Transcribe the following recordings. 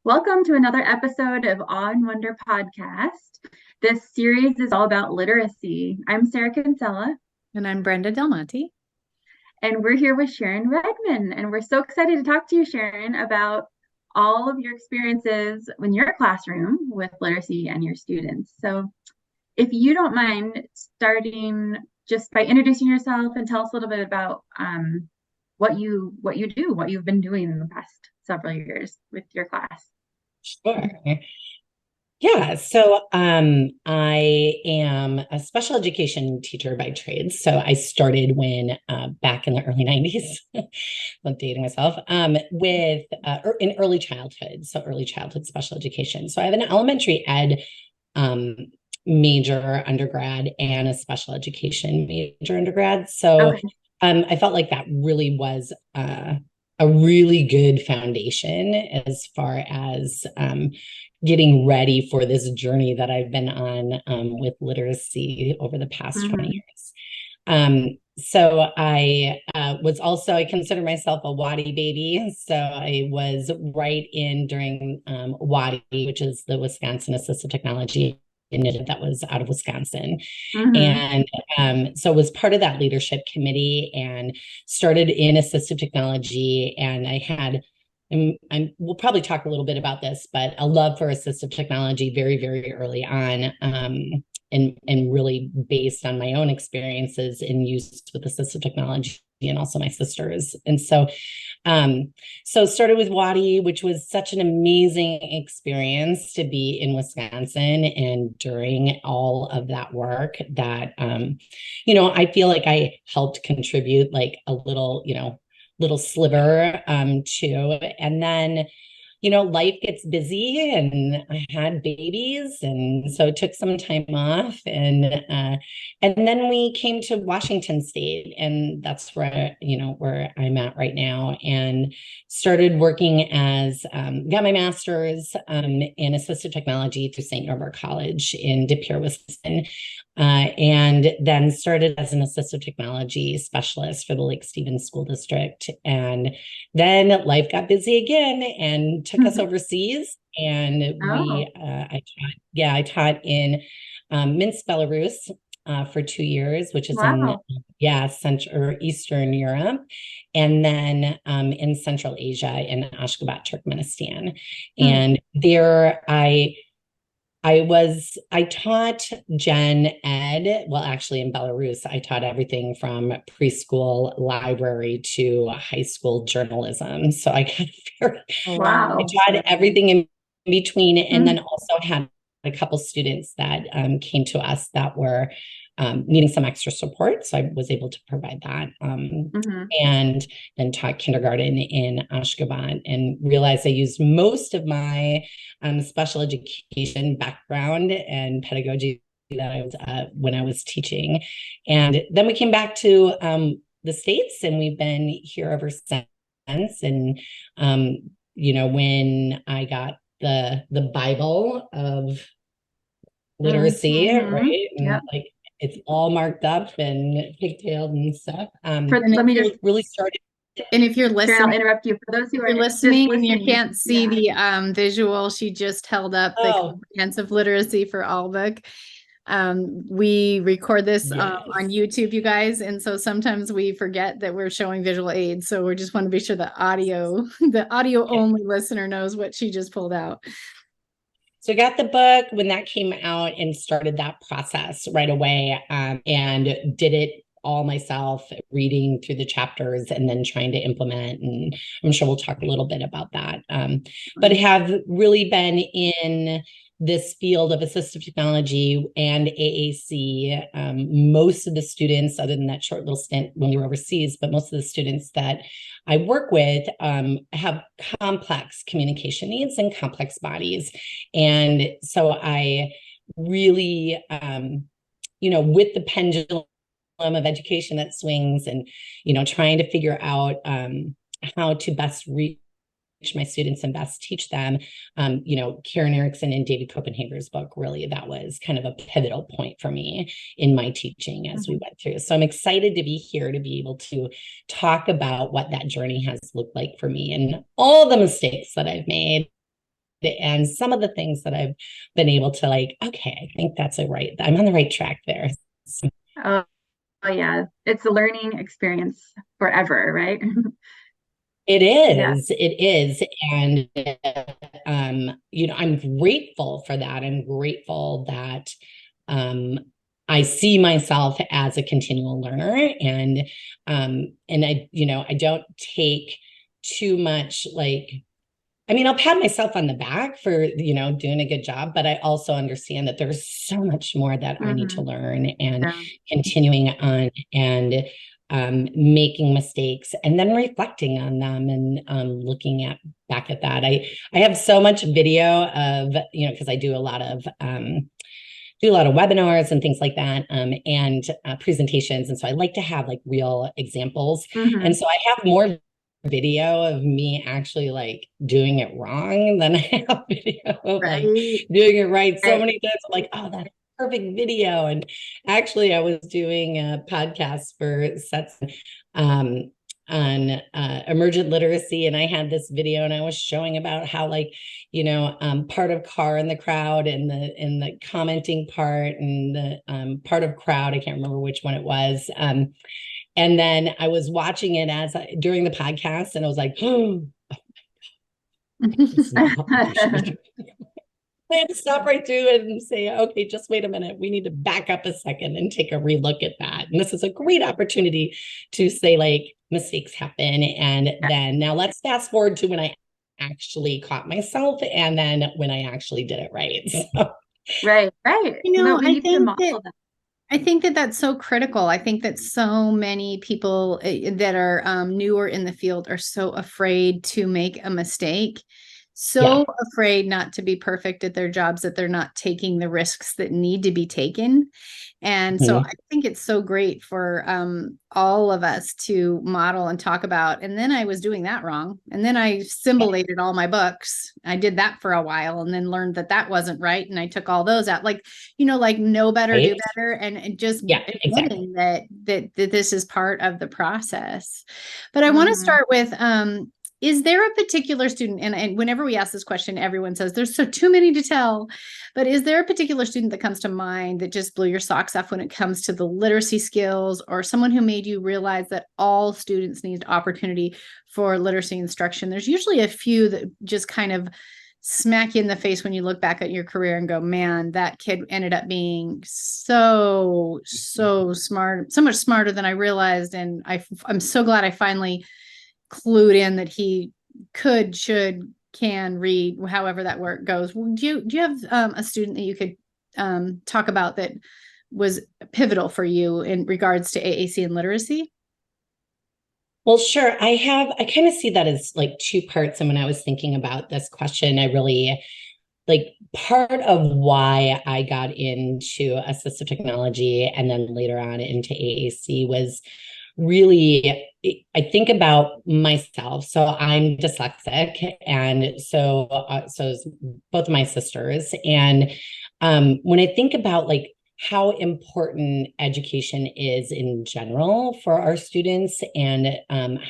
Welcome to another episode of Awe and Wonder podcast. This series is all about literacy. I'm Sarah Kinsella, And I'm Brenda Del Monte. and we're here with Sharon Redmond. And we're so excited to talk to you, Sharon, about all of your experiences in your classroom with literacy and your students. So, if you don't mind starting just by introducing yourself and tell us a little bit about what you do, what you've been doing in the past several years with your class. Sure. Yeah, I am a special education teacher by trade. So I started when back in the early 90s, I'm dating myself, with in early childhood, so early childhood special education. So I have an elementary ed um, major undergrad and a special education major undergrad. So Okay. I felt like that really was a really good foundation as far as getting ready for this journey that I've been on with literacy over the past 20 Mhm. years. So I consider myself a Waddy baby. So I was right in during Waddy, which is the Wisconsin Assistive Technology Initiative that was out of Wisconsin. Mhm. And so was part of that leadership committee and started in assistive technology. And I had, we'll probably talk a little bit about this, but a love for assistive technology very, very early on. And really based on my own experiences in use with assistive technology and also my sisters. And so started with Waddy, which was such an amazing experience to be in Wisconsin. And during all of that work that, I feel like I helped contribute like a little, little sliver to. And then life gets busy and I had babies. And so it took some time off. And then we came to Washington State, and that's where I'm at right now. And started working got my master's in assistive technology through St. Norbert College in De Pere, Wisconsin. And then started as an assistive technology specialist for the Lake Stevens School District. And then life got busy again and took us overseas. And Oh, I taught in Minsk, Belarus for 2 years, which is in, wow. Central or Eastern Europe, and then in Central Asia in Ashgabat, Turkmenistan. Hmm. And there I taught gen ed. Well, actually, in Belarus, I taught everything from preschool library to high school journalism. So I kind of Oh, I Wow. wow. taught everything in between, and Hmm. then also had a couple students that came to us that were needing some extra support. So I was able to provide that. Hmm. And then taught kindergarten in Ashgabat and realized I used most of my special education background and pedagogy that I was when I was teaching. And then we came back to the States, and we've been here ever since. And when I got the Bible of literacy, Hmm. right? And Yep. like it's all marked up and pigtailed and stuff. For And if let me just, you're Really started. and if you're Sharon, I'll listening, interrupt you. For those who if are you're just listening and you listening, can't see yeah. the visual, she just held up the Oh, comprehensive literacy for all book. We record this on yes. YouTube, you guys, and so sometimes we forget that we're showing visual aids. So we just want to be sure the audio Yeah. only listener knows what she just pulled out. So I got the book when that came out and started that process right away, and did it all myself, reading through the chapters and then trying to implement. And I'm sure we'll talk a little bit about that. But I have really been in this field of assistive technology and AAC. Most of the students, other than that short little stint when we were overseas, but most of the students that I work with have complex communication needs and complex bodies. And so I really, with the pendulum of education that swings and, trying to figure out how to best reach my students and best teach them. Karen Erickson and David Copenhaver's book, really, that was kind of a pivotal point for me in my teaching as we Mhm. went through. So I'm excited to be here to be able to talk about what that journey has looked like for me and all the mistakes that I've made and some of the things that I've been able to like, okay, I think I'm on the right track there. So, Oh, oh yeah, it's a learning experience forever, right? it Yeah. is, it is. And, I'm grateful for that. I'm grateful that, um, I see myself as a continual learner, and I don't take too much like, I mean, I'll pat myself on the back for, doing a good job, but I also understand that there's so much more that I need to Hmm. learn, and Yeah. continuing on, and making mistakes and then reflecting on them, and looking back at that. I have so much video of, because I do a lot of webinars and things like that, and presentations. And so I like to have like real examples. And Hmm. so I have more video of me actually like doing it wrong than I have video of like Right. doing it right. So Right. many times I'm like, oh, that's a perfect video. And actually, I was doing a podcast for sets, um, on emergent literacy, and I had this video, and I was showing about how like, part of car in the crowd, and the commenting part, and the part of crowd, I can't remember which one it was. And then I was watching it during the podcast, and I was like, oh, this is not what I should be doing. I had to stop right through and say, okay, just wait a minute. We need to back up a second and take a relook at that. And this is a great opportunity to say, like, mistakes happen. And then now let's fast forward to when I actually caught myself, and then when I actually did it right. So, Right. Right. No, we I need to think that model that. that's so critical. I think that so many people that are newer in the field are so afraid to make a mistake, yeah. so afraid not to be perfect at their jobs that they're not taking the risks that need to be taken. And so I Mhm. think it's so great for all of us to model and talk about. And then I was doing that wrong. And then I symbolated all my books. I did that for a while, and then learned that that wasn't right. And I took all those out, like, like know better, do Right. better, and just Yeah, exactly. admitting that this is part of the process. But I want to Hmm. start with is there a particular student, and whenever we ask this question, everyone says there's so too many to tell, but is there a particular student that comes to mind that just blew your socks off when it comes to the literacy skills, or someone who made you realize that all students need opportunity for literacy instruction? There's usually a few that just kind of smack you in the face when you look back at your career and go, man, that kid ended up being so smart, so much smarter than I realized. And I'm so glad I finally clued in that he could, should, can read, however that work goes. Do you have a student that you could talk about that was pivotal for you in regards to AAC and literacy? Well, sure. I kind of see that as like two parts. And when I was thinking about this question, I really like, part of why I got into assistive technology and then later on into AAC was really, I think about myself. So I'm dyslexic, and so is both of my sisters. And when I think about like how important education is in general for our students, and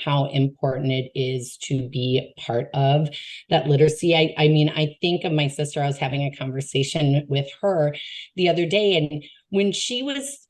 how important it is to be part of that literacy. I mean, I think of my sister. I was having a conversation with her the other day, and when she was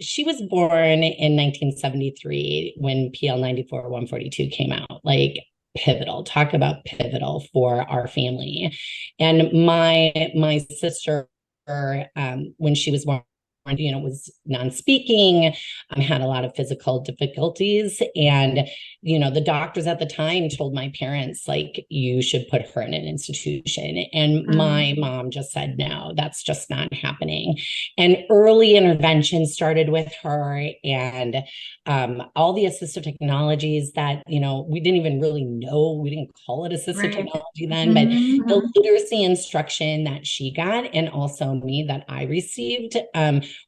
born in 1973, when PL 94 142 came out, like, pivotal. Talk about pivotal for our family. And my sister, when she was born, was non-speaking, had a lot of physical difficulties. And, the doctors at the time told my parents, like, you should put her in an institution. And my Hmm. mom just said, no, that's just not happening. And early intervention started with her, and all the assistive technologies that, we didn't even really know, we didn't call it assistive Right. technology then, but the Hmm. literacy instruction that she got, and also me, that I received,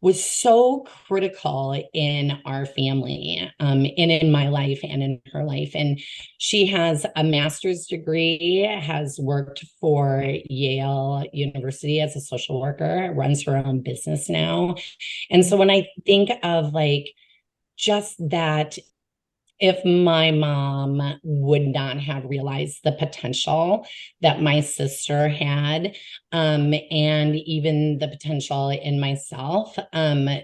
was so critical in our family, and in my life and in her life. And she has a master's degree, has worked for Yale University as a social worker, runs her own business now. And so when I think of like just that if my mom would not have realized the potential that my sister had, and even the potential in myself,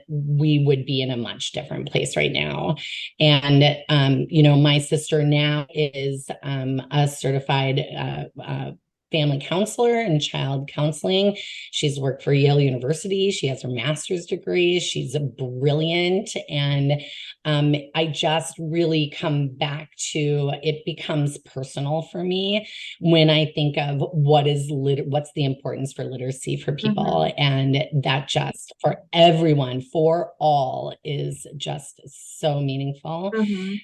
we would be in a much different place right now. And, my sister now is a certified family counselor and child counseling. She's worked for Yale University. She has her master's degree. She's a brilliant. And I just really come back to it becomes personal for me when I think of what's the importance for literacy for people. And that just for everyone, for all is just so meaningful.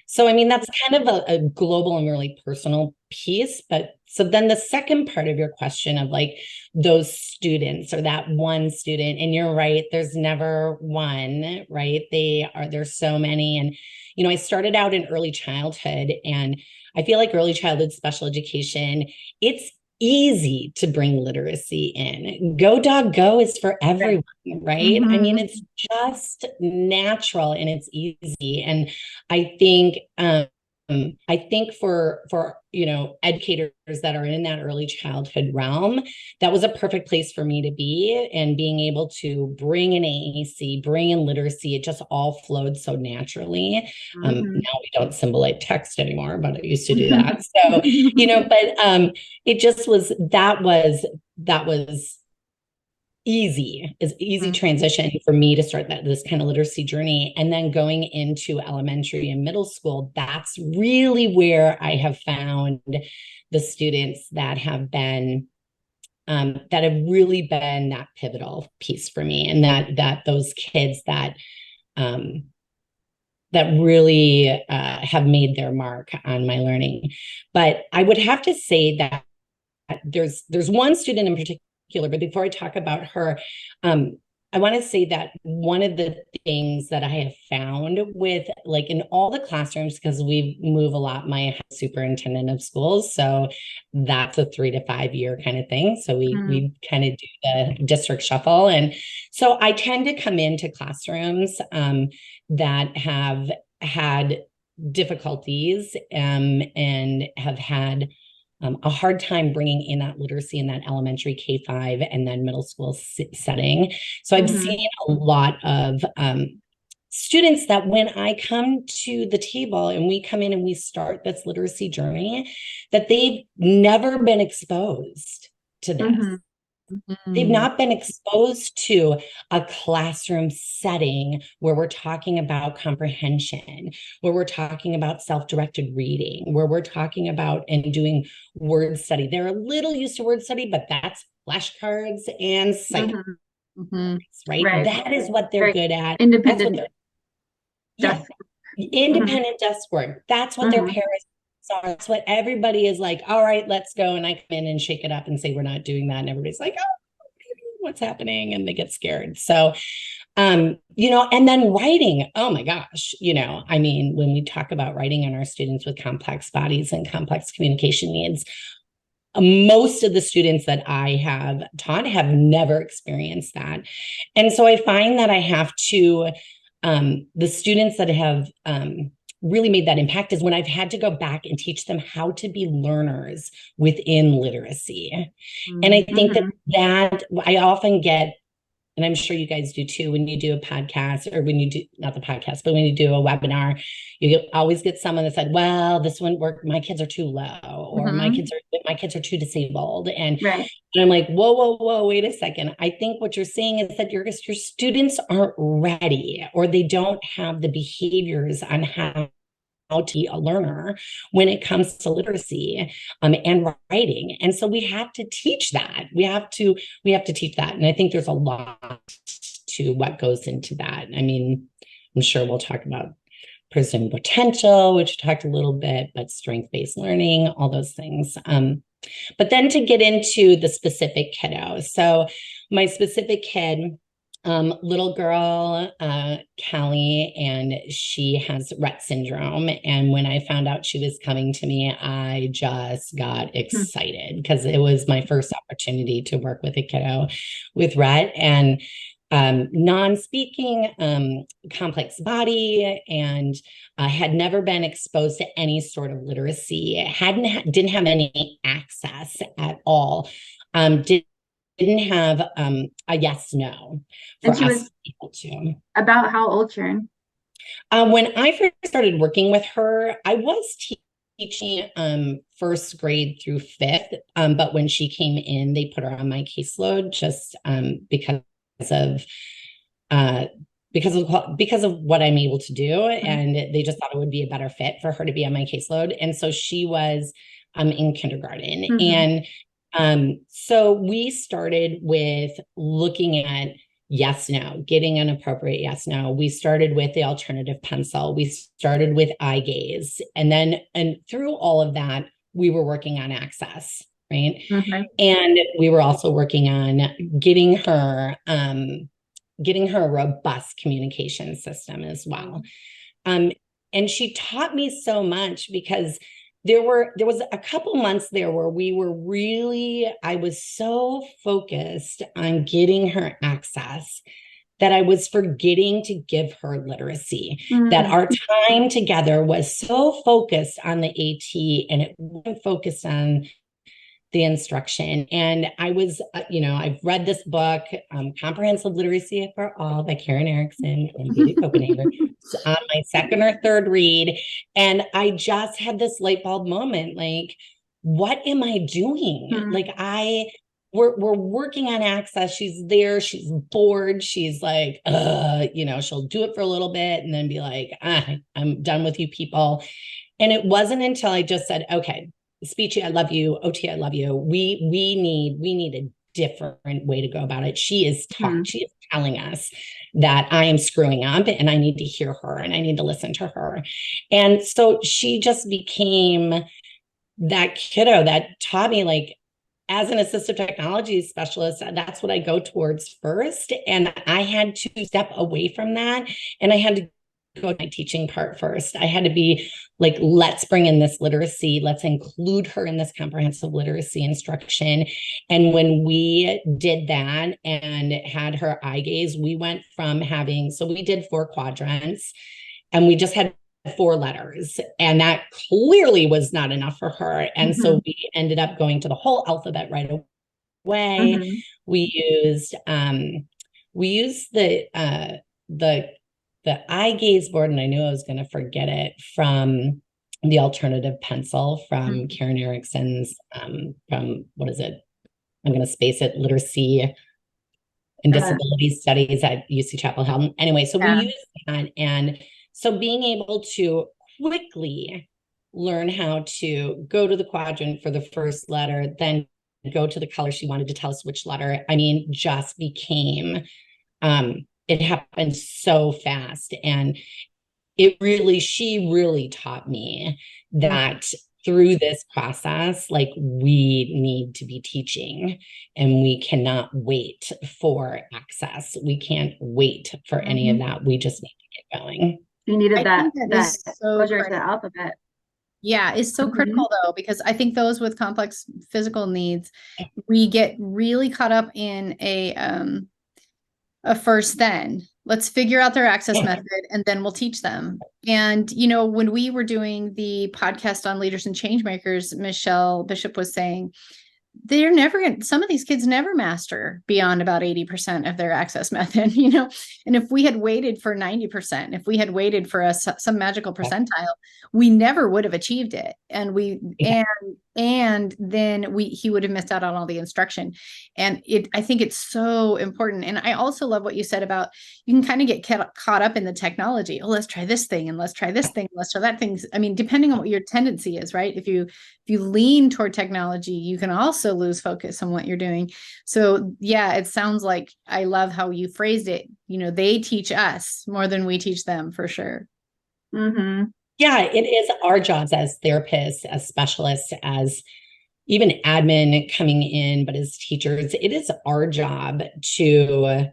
So, I mean, that's kind of a global and really personal piece. But so then the second part of your question of like those students or that one student, and you're right, there's never one, right? There's so many. And, I started out in early childhood, and I feel like early childhood special education, it's easy to bring literacy in. Go Dog Go is for everyone, right? I mean, it's just natural and it's easy. And I think, for educators that are in that early childhood realm, that was a perfect place for me to be, and being able to bring in AAC, bring in literacy, it just all flowed so naturally. Now we don't symbolize text anymore, but I used to do that. So, but it just was that was easy transition for me to start this kind of literacy journey. And then going into elementary and middle school, that's really where I have found the students that have been really been that pivotal piece for me, and that those kids that really have made their mark on my learning. But I would have to say that there's one student in particular. But before I talk about her, I want to say that one of the things that I have found with like in all the classrooms, because we move a lot, my superintendent of schools, so that's a 3 to 5 year kind of thing. So we kind of do the district shuffle. And so I tend to come into classrooms that have had difficulties and have had a hard time bringing in that literacy in that elementary K-5 and then middle school setting. So I've seen a lot of students that when I come to the table and we come in and we start this literacy journey, that they've never been exposed to this. They've not been exposed to a classroom setting where we're talking about comprehension, where we're talking about self-directed reading, where we're talking about and doing word study. They're a little used to word study, but that's flashcards and sight, right? That is what they're good at. Independent desk. Independent desk work. That's what their parents are. That's what everybody is like, all right, let's go. And I come in and shake it up and say, we're not doing that. And everybody's like, oh, what's happening? And they get scared. So, and then writing, oh my gosh, I mean, when we talk about writing on our students with complex bodies and complex communication needs, most of the students that I have taught have never experienced that. And so I find that I have to, the students that have really made that impact is when I've had to go back and teach them how to be learners within literacy. And I think that I often get, and I'm sure you guys do too, when you do a podcast or when you do, not the podcast, but when you do a webinar, you always get someone that said, well, this wouldn't work. My kids are too low, or my kids are too disabled. And I'm like, whoa, wait a second. I think what you're saying is that your students aren't ready, or they don't have the behaviors on how to be a learner when it comes to literacy and writing. And so we have to teach that. We have to teach that. And I think there's a lot to what goes into that. I mean, I'm sure we'll talk about pursuing potential, which we talked a little bit, but strength-based learning, all those things. But then to get into the specific kiddo. So my specific kid, little girl, Callie, and she has Rett syndrome. And when I found out she was coming to me, I just got excited because it was my first opportunity to work with a kiddo with Rett. And non-speaking, complex body, and had never been exposed to any sort of literacy, didn't have any access at all, didn't have a yes no for And she us was people to. about how old, Sharon? When I first started working with her, I was teaching first grade through fifth, but when she came in, they put her on my caseload just because of uh, because of what I'm able to do, and they just thought it would be a better fit for her to be on my caseload, and so she was in kindergarten, and so we started with looking at yes, no, getting an appropriate yes, no. We started with the alternative pencil. We started with eye gaze. And through all of that, we were working on access, right? And we were also working on getting her a robust communication system as well. And she taught me so much because there was a couple months there where I was so focused on getting her access that I was forgetting to give her literacy, that our time together was so focused on the AT and it wasn't focused on the instruction. And I was, I've read this book, Comprehensive Literacy for All by Karen Erickson and David Copenhagen. It's on my second or third read. And I just had this light bulb moment, like, what am I doing? Like we're working on access. She's there, she's bored. She's like, she'll do it for a little bit and then be like, I'm done with you people. And it wasn't until I just said, okay, Speechy, I love you. OT, I love you. We need a different way to go about it. She is telling us that I am screwing up and I need to hear her and I need to listen to her. And so she just became that kiddo that taught me, like, as an assistive technology specialist, that's what I go towards first. And I had to step away from that. And I had to go to my teaching part first. I had to be like, let's bring in this literacy. Let's include her in this comprehensive literacy instruction. And when we did that and had her eye gaze, we went from we did 4 quadrants and we just had 4 letters. And that clearly was not enough for her. And so we ended up going to the whole alphabet right away. We used the eye gaze board, and I knew I was going to forget it, from the alternative pencil from Karen Erickson's, from, what is it? I'm going to space it, Literacy and Disability Studies at UC Chapel Hill. Anyway, so we used that. And so being able to quickly learn how to go to the quadrant for the first letter, then go to the color she wanted to tell us which letter, just became, it happened so fast. And she really taught me that through this process, like, we need to be teaching and we cannot wait for access. We can't wait for any of that. We just need to get going. You needed that exposure to the alphabet. Yeah, it's so critical though, because I think those with complex physical needs, we get really caught up in a first then. Let's figure out their access method and then we'll teach them. And, when we were doing the podcast on leaders and change makers, Michelle Bishop was saying, some of these kids never master beyond about 80% of their access method, and if we had waited for 90%, if we had waited for some magical percentile, we never would have achieved it. And then he would have missed out on all the instruction. And I think it's so important. And I also love what you said about, you can kind of get caught up in the technology. Oh, let's try this thing and let's try this thing. Let's try that thing. Depending on what your tendency is, right? If you lean toward technology, you can also lose focus on what you're doing. So yeah, it sounds like, I love how you phrased it. They teach us more than we teach them, for sure. Yeah, it is our jobs as therapists, as specialists, as even admin coming in, but as teachers, it is our job to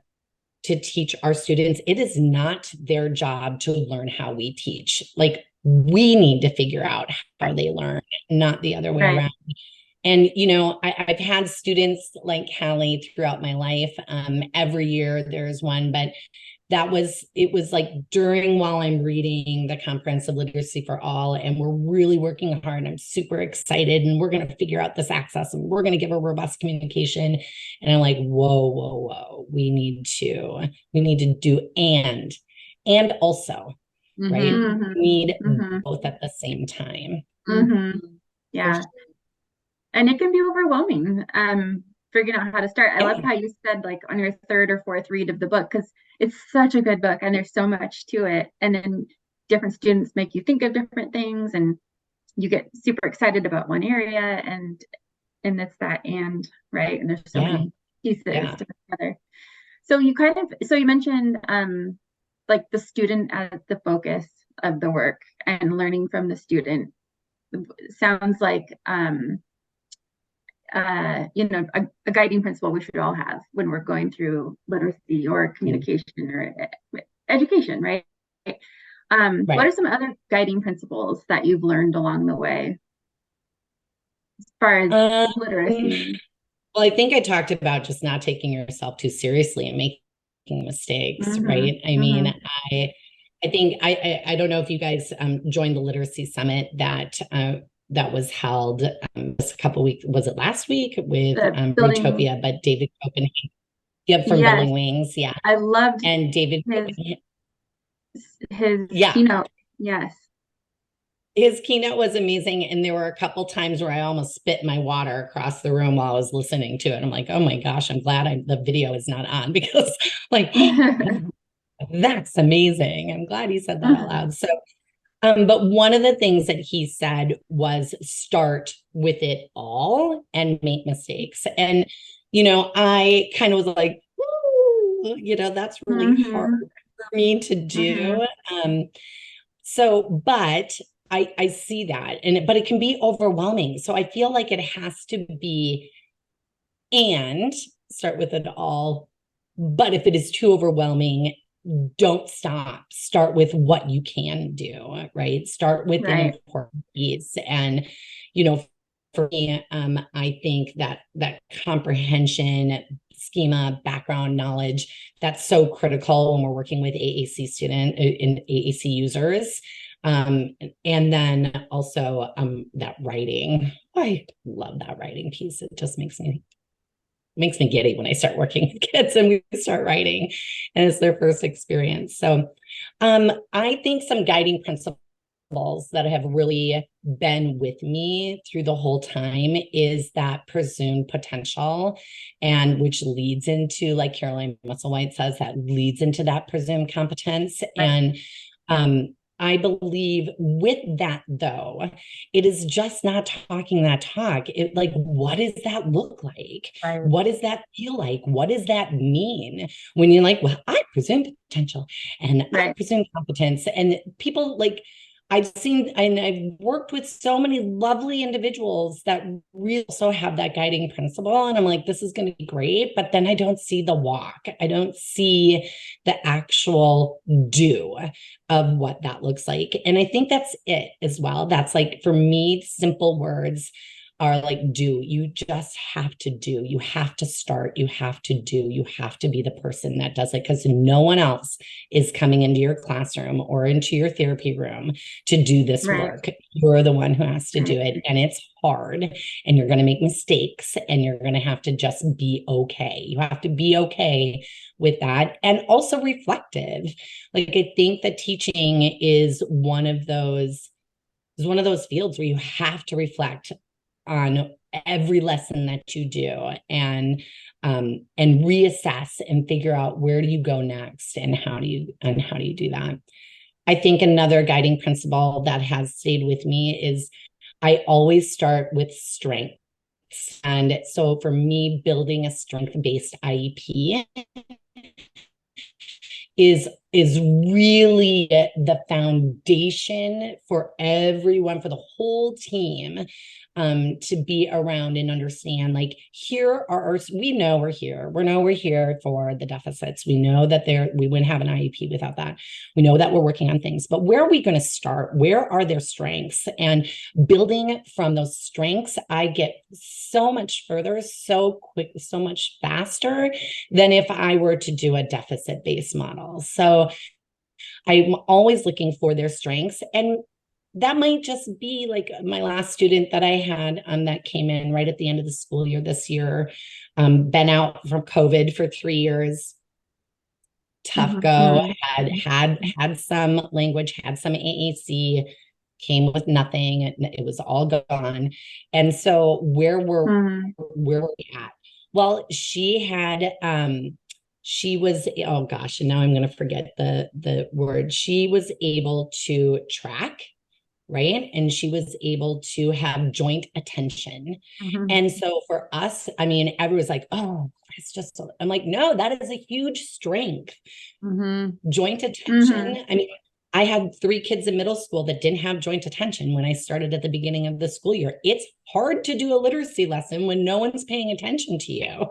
teach our students. It is not their job to learn how we teach. Like, we need to figure out how they learn, not the other way around. And, you know, I've had students like Hallie throughout my life. Every year there's one, but it was like during while I'm reading the Comprehensive Literacy for All, and we're really working hard. I'm super excited, and we're going to figure out this access, and we're going to give a robust communication. And I'm like, whoa, we need to do and also, right? Mm-hmm. We need Mm-hmm. both at the same time. Mm-hmm. For Yeah. sure. And it can be overwhelming, figuring out how to start. I love Yeah. how you said like on your third or fourth read of the book, because it's such a good book and there's so much to it. And then different students make you think of different things, and you get super excited about one area, and it's that and right. And there's so Yeah. many pieces Yeah. to put together. So you mentioned like the student as the focus of the work and learning from the student. Sounds like a guiding principle we should all have when we're going through literacy or communication or education, right? What are Right. some other guiding principles that you've learned along the way as far as Um, literacy? well, I think I talked about just not taking yourself too seriously and making mistakes, Mm-hmm, right? I mean, mm-hmm. I think I don't know if you guys joined the literacy summit that was held just a couple weeks. Was it last week with The building, Retopia? But David Copenhagen, yep, from yes, Building Wings, yeah, I loved and David his Copenhagen, his yeah. keynote. Yes. His keynote was amazing. And there were a couple times where I almost spit my water across the room while I was listening to it. I'm like, oh my gosh, I'm glad the video is not on because like, that's amazing. I'm glad he said that out loud. So, but one of the things that he said was start with it all and make mistakes. And, you know, I kind of was like, "Ooh," you know, that's really hard Mm-hmm, for me to mm-hmm. do. But I see that, but it can be overwhelming. So I feel like it has to be and start with it all. But if it is too overwhelming, don't stop. Start with what you can do, right? Start with an Right. important piece. And, you know, for me, I think that comprehension, schema, background knowledge, that's so critical when we're working with AAC users. And then also that writing. I love that writing piece. It just makes me giddy when I start working with kids and we start writing and it's their first experience. So I think some guiding principles that have really been with me through the whole time is that presumed potential, and which leads into, like Caroline Musselwhite says, that leads into that presumed competence. Right. And I believe with that, though, it is just not talking that talk. It like, what does that look like? Right. What does that feel like? What does that mean when you're like, well, I presume potential and I Right. presume competence? And people like, I've seen and I've worked with so many lovely individuals that really also have that guiding principle. And I'm like, this is going to be great. But then I don't see the walk. I don't see the actual do of what that looks like. And I think that's it as well. That's like, for me, simple words are like do. You just have to do. You have to start. You have to do. You have to be the person that does it, because no one else is coming into your classroom or into your therapy room to do this Right. work. You're the one who has to Right. do it. And it's hard, and you're going to make mistakes, and you're going to have to just be okay. You have to be okay with that, and also reflective. Like, I think that teaching is one of those fields where you have to reflect on every lesson that you do, and reassess and figure out where do you go next, and how do you do that. I think another guiding principle that has stayed with me is I always start with strengths. And so for me, building a strength-based IEP is is really the foundation for everyone, for the whole team, to be around and understand, like, here are our, we know we're here. We know we're here for the deficits. We know that we wouldn't have an IEP without that. We know that we're working on things, but where are we going to start? Where are their strengths? And building from those strengths, I get so much further, so quick, so much faster than if I were to do a deficit-based model. So I'm always looking for their strengths. And that might just be like my last student that I had that came in right at the end of the school year this year, been out from COVID for 3 years. Tough go, had some language, had some AAC, came with nothing. It was all gone. And so where were we at? Well, she had she was, oh gosh, and now I'm going to forget the word. She was able to track, right? And she was able to have joint attention. And so for us, I mean, everyone's like, oh, it's just, I'm like, no, that is a huge strength. Joint attention. I mean, I had 3 kids in middle school that didn't have joint attention when I started at the beginning of the school year. It's hard to do a literacy lesson when no one's paying attention to you,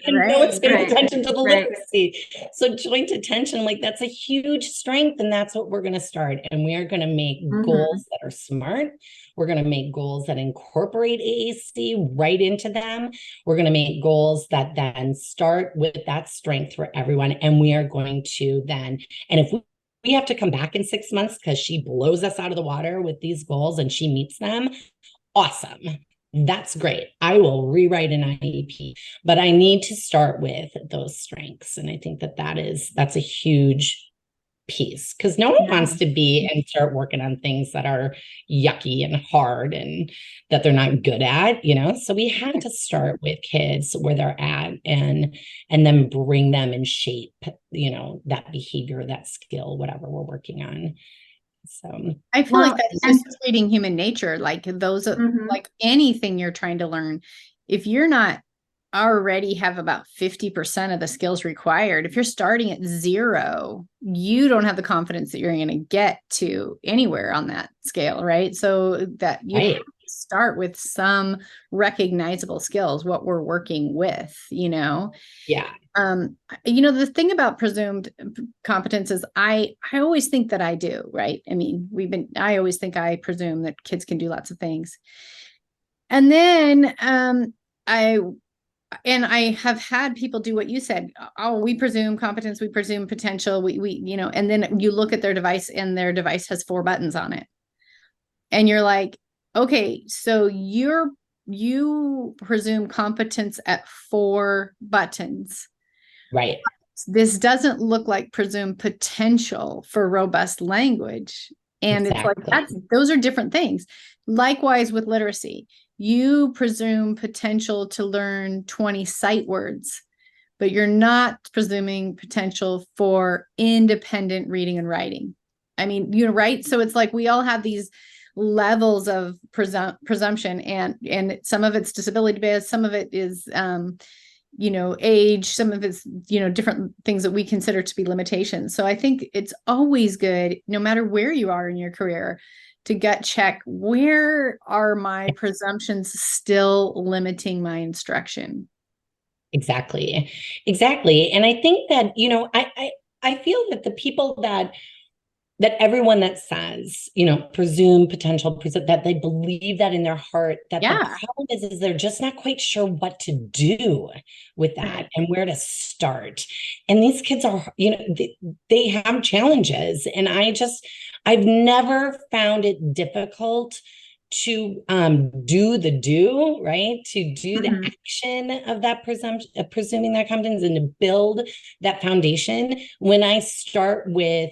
and no one's paying attention to the literacy. So joint attention, like, that's a huge strength, and that's what we're going to start. And we are going to make goals that are smart. We're going to make goals that incorporate AAC right into them. We're going to make goals that then start with that strength for everyone. And we are going to then, and if we have to come back in 6 months because she blows us out of the water with these goals and she meets them, awesome. That's great. I will rewrite an IEP, but I need to start with those strengths. And I think that's a huge piece, because no one wants to be and start working on things that are yucky and hard and that they're not good at, so we have to start with kids where they're at and then bring them and shape, that behavior, that skill, whatever we're working on. So I feel like that's just reading human nature, like those, like anything you're trying to learn. If you're not already have about 50% of the skills required, if you're starting at 0, you don't have the confidence that you're going to get to anywhere on that scale, right? So that you have to start with some recognizable skills, what we're working with, Yeah. The thing about presumed competence is I always think that I do, right? I mean, I always think I presume that kids can do lots of things. And then I have had people do what you said. Oh, we presume competence, we presume potential, and then you look at their device and their device has 4 buttons on it. And you're like, okay, so you presume competence at 4 buttons. Right. This doesn't look like presumed potential for robust language. And it's like, those are different things. Likewise with literacy. You presume potential to learn 20 sight words, but you're not presuming potential for independent reading and writing. I mean, right? So it's like we all have these levels of presumption, and some of it's disability based, some of it is age, some of it's different things that we consider to be limitations. So I think it's always good, no matter where you are in your career, to gut check, where are my presumptions still limiting my instruction? Exactly. And I think that, I feel that the people that everyone that says, presume potential, that they believe that in their heart, that the problem is they're just not quite sure what to do with that and where to start. And these kids are, they have challenges. And I've never found it difficult to do right, to do the action of that presumption, presuming their competence, and to build that foundation when I start where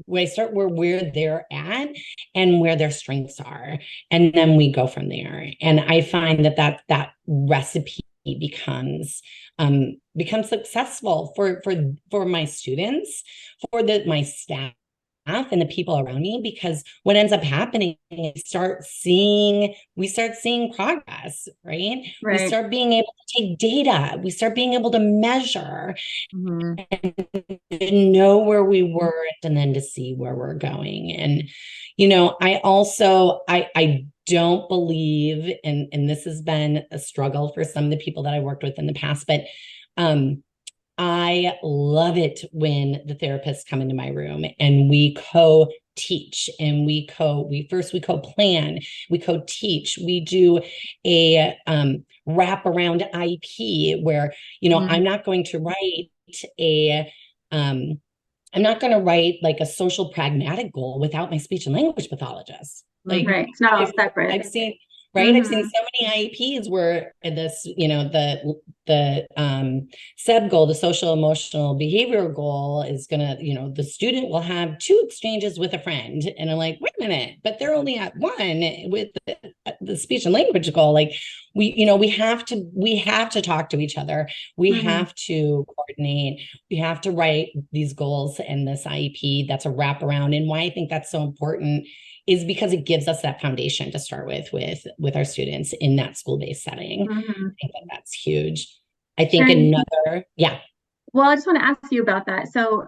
they're at and where their strengths are, and then we go from there. And I find that recipe becomes successful for my students, for my staff, and the people around me, because what ends up happening is we start seeing progress, right? We Right. start being able to take data, we start being able to measure Mm-hmm. and know where we were and then to see where we're going. And I also I don't believe, and this has been a struggle for some of the people that I worked with in the past, but I love it when the therapists come into my room and we co-teach and we co-plan, we co-teach, we do a wrap around IP where, Mm-hmm. I'm not going to write a I'm not going to write like a social pragmatic goal without my speech and language pathologist. Like Right. It's not all I've, separate. I've seen, right? I've Mm-hmm. seen so many IEPs where this, the SEB goal, the social emotional behavioral goal is gonna, the student will have 2 exchanges with a friend, and I'm like, wait a minute, but they're only at 1 with the speech and language goal. Like we have to talk to each other. We Mm-hmm. have to coordinate. We have to write these goals and this IEP that's a wraparound. And why I think that's so important is because it gives us that foundation to start with our students in that school-based setting. Mm-hmm. I think that's huge. I think Sharon, yeah. well, I just want to ask you about that. So,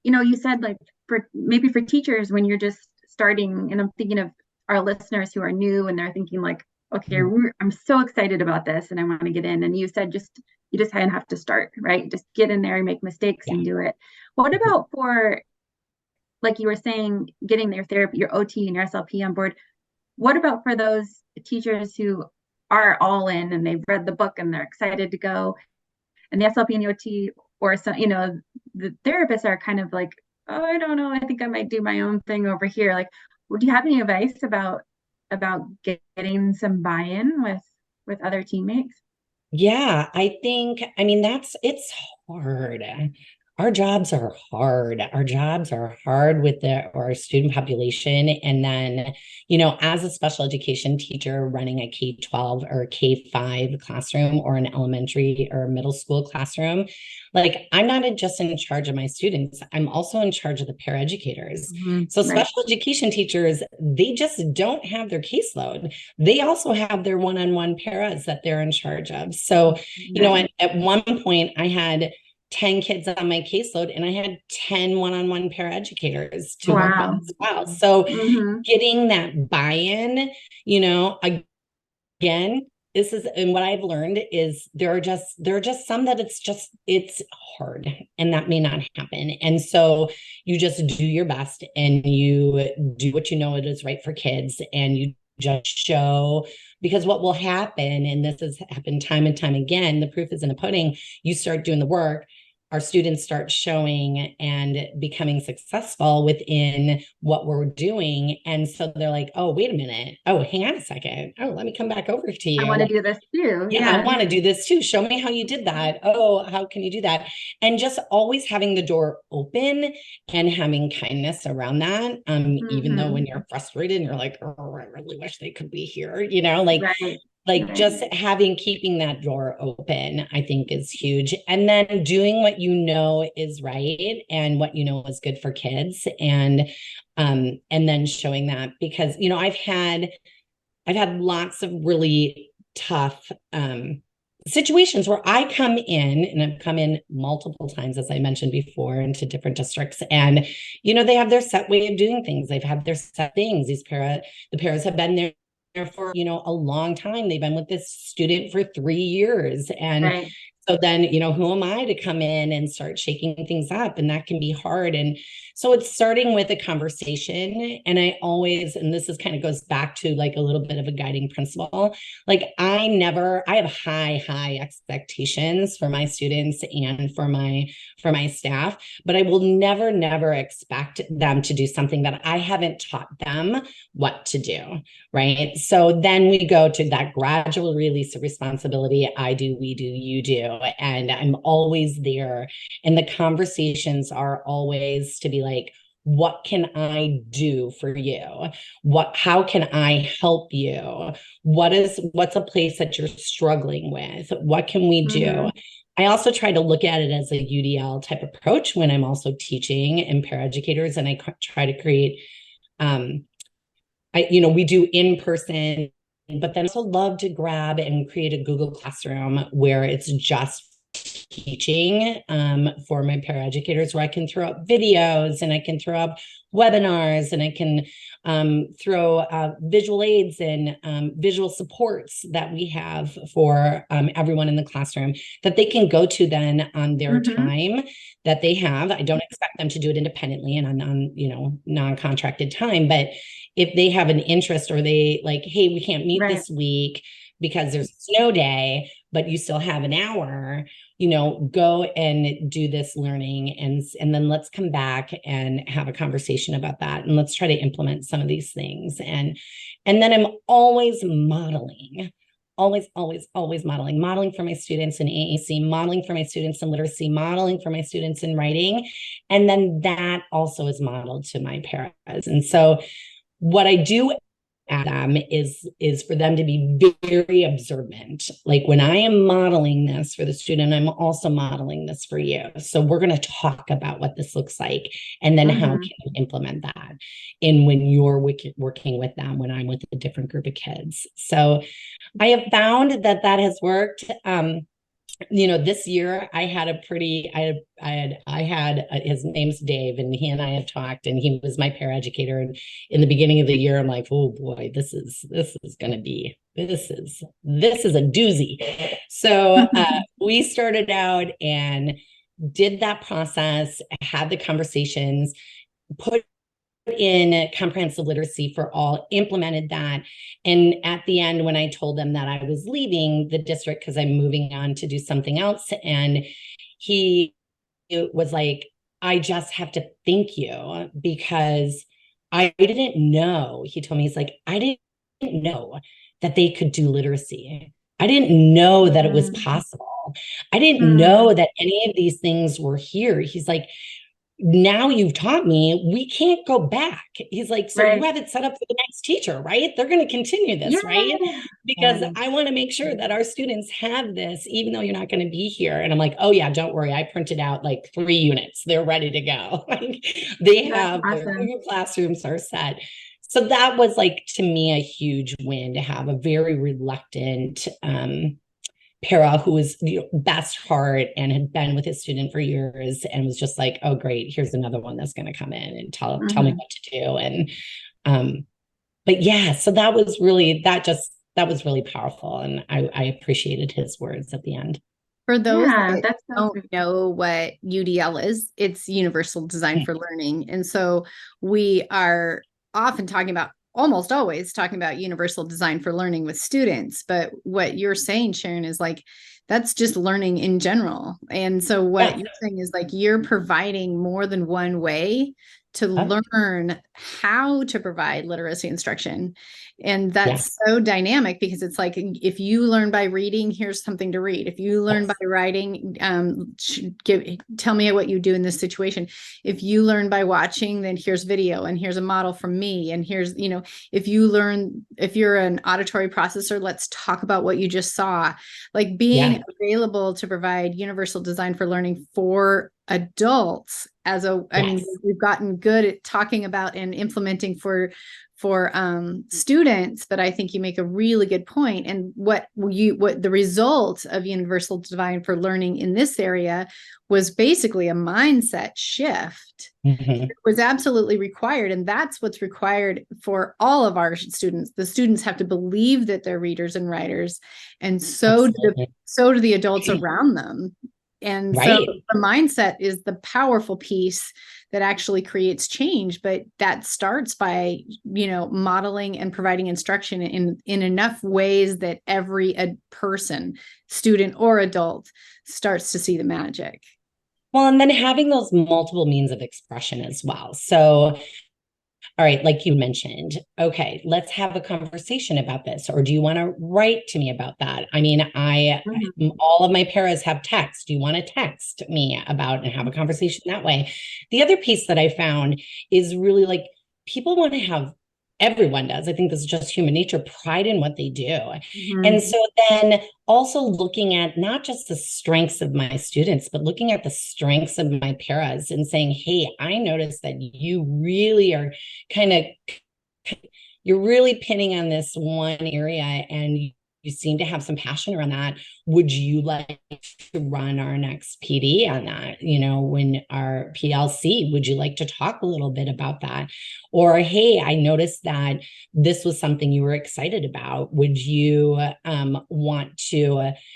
you said like for teachers when you're just starting, and I'm thinking of our listeners who are new and they're thinking like, okay, I'm so excited about this and I want to get in. And you said you just kind of have to start, right? Just get in there and make mistakes and do it. What about for, like you were saying, getting their therapy, your OT and your SLP on board? What about for those teachers who are all in and they've read the book and they're excited to go, and the SLP and the OT or some, the therapists are kind of like, oh, I don't know, I think I might do my own thing over here. Like, would you have any advice about getting some buy-in with other teammates? Yeah, I mean, it's hard. Our jobs are hard. Our jobs are hard with our student population. And then, as a special education teacher running a K-12 or K-5 classroom or an elementary or middle school classroom, like I'm not just in charge of my students, I'm also in charge of the paraeducators. Mm-hmm. So Right. special education teachers, they just don't have their caseload. They also have their one-on-one paras that they're in charge of. So, at one point I had 10 kids on my caseload and I had 10 one-on-one paraeducators to work with Wow. as well. So Mm-hmm. getting that buy-in, again, this is, and what I've learned is there are just some that it's hard and that may not happen. And so you just do your best and you do what it is right for kids, and you just show, because what will happen, and this has happened time and time again, the proof is in the pudding. You start doing the work, our students start showing and becoming successful within what we're doing. And so they're like, oh, wait a minute. Oh, hang on a second. Oh, let me come back over to I you. want to Like, do this too. yeah, I want to do this too. Show me how you did that. Oh, how can you do that? And just always having the door open and having kindness around that. Even though Mm-hmm. when you're frustrated and you're like, oh, I really wish they could be here, Right. like Right. just keeping that door open, I think is huge. And then doing what is right and what is good for kids. And then showing that, because, I've had lots of really tough situations where I come in, and I've come in multiple times, as I mentioned before, into different districts. And, they have their set way of doing things. They've had their set things. The paras have been there for, a long time. They've been with this student for 3 years. And Right. so then, who am I to come in and start shaking things up? And that can be hard. And so it's starting with a conversation. And I always, and this is kind of goes back to like a little bit of a guiding principle. Like I have high expectations for my students and for my staff, but I will never expect them to do something that I haven't taught them what to do. Right. So then we go to that gradual release of responsibility. I do, we do, you do. And I'm always there. And the conversations are always to be like, what can I do for you? How can I help you? What's a place that you're struggling with? What can we do? Mm-hmm. I also try to look at it as a UDL type approach when I'm also teaching and paraeducators, and I try to create, we do in person, but then also love to grab and create a Google Classroom where it's just teaching for my paraeducators, where I can throw up videos and I can throw up webinars and I can throw visual aids and visual supports that we have for everyone in the classroom that they can go to then on their time that they have. I don't expect them to do it independently and on non-contracted time, but if they have an interest or they like, hey, we can't meet this week because there's a snow day, but you still have an hour, go and do this learning, and then let's come back and have a conversation about that, and let's try to implement some of these things. And then I'm always modeling, always modeling for my students in AAC, modeling for my students in literacy, modeling for my students in writing, and then that also is modeled to my paras. And so what I do at them is for them to be very observant. Like when I am modeling this for the student, I'm also modeling this for you. So we're going to talk about what this looks like, and then how can you implement that in when you're working with them, when I'm with a different group of kids. So I have found that has worked. This year I had his name's Dave, and he and I had talked, and he was my paraeducator. And in the beginning of the year, I'm like, oh boy, this is a doozy. So we started out and did that process, had the conversations, put in comprehensive literacy for all, implemented that. And at the end, when I told them that I was leaving the district because I'm moving on to do something else, and he was like, I just have to thank you because I didn't know. He told me, he's like, I didn't know that they could do literacy. I didn't know that it was possible. I didn't know that any of these things were here. He's like, now you've taught me, we can't go back. He's like, so you have it set up for the next teacher, right? They're going to continue this, right? Because I want to make sure that our students have this, even though you're not going to be here. And I'm like, oh yeah, don't worry. I printed out like 3 units. They're ready to go. Like they have their Google Classrooms are set. So that was like, to me, a huge win to have a very reluctant para who was best heart and had been with his student for years and was just like, oh great, here's another one that's going to come in and tell me what to do. And but yeah, so that was really powerful, and I appreciated his words at the end. For those that don't know what UDL is, it's Universal Design for Learning. And so we are often almost always talking about universal design for learning with students. But what you're saying, Sharon, is like, that's just learning in general. And so what you're saying is like, you're providing more than one way to learn how to provide literacy instruction. And that's so dynamic, because it's like, if you learn by reading, here's something to read. If you learn by writing, tell me what you do in this situation. If you learn by watching, then here's video, and here's a model from me. And here's, if you're an auditory processor, let's talk about what you just saw. Like being available to provide universal design for learning for adults I mean, we've gotten good at talking about and implementing for students, but I think you make a really good point. And what the result of universal design for learning in this area was basically a mindset shift. It was absolutely required. And that's what's required for all of our students. The students have to believe that they're readers and writers, and so do the adults around them. And so the mindset is the powerful piece that actually creates change, but that starts by, modeling and providing instruction in enough ways that every person, student or adult, starts to see the magic. Well, and then having those multiple means of expression as well. So, all right, like you mentioned, okay, let's have a conversation about this. Or do you want to write to me about that? I mean, all of my paras have text. Do you want to text me about and have a conversation that way? The other piece that I found is really like, people want to have everyone does. I think this is just human nature, pride in what they do. Mhm. And so then also looking at not just the strengths of my students, but looking at the strengths of my paras and saying, hey, I noticed that you really are kind of, you're really pinning on this one area and you seem to have some passion around that. Would you like to run our next PD on that? When our PLC, would you like to talk a little bit about that? Or, hey, I noticed that this was something you were excited about. Would you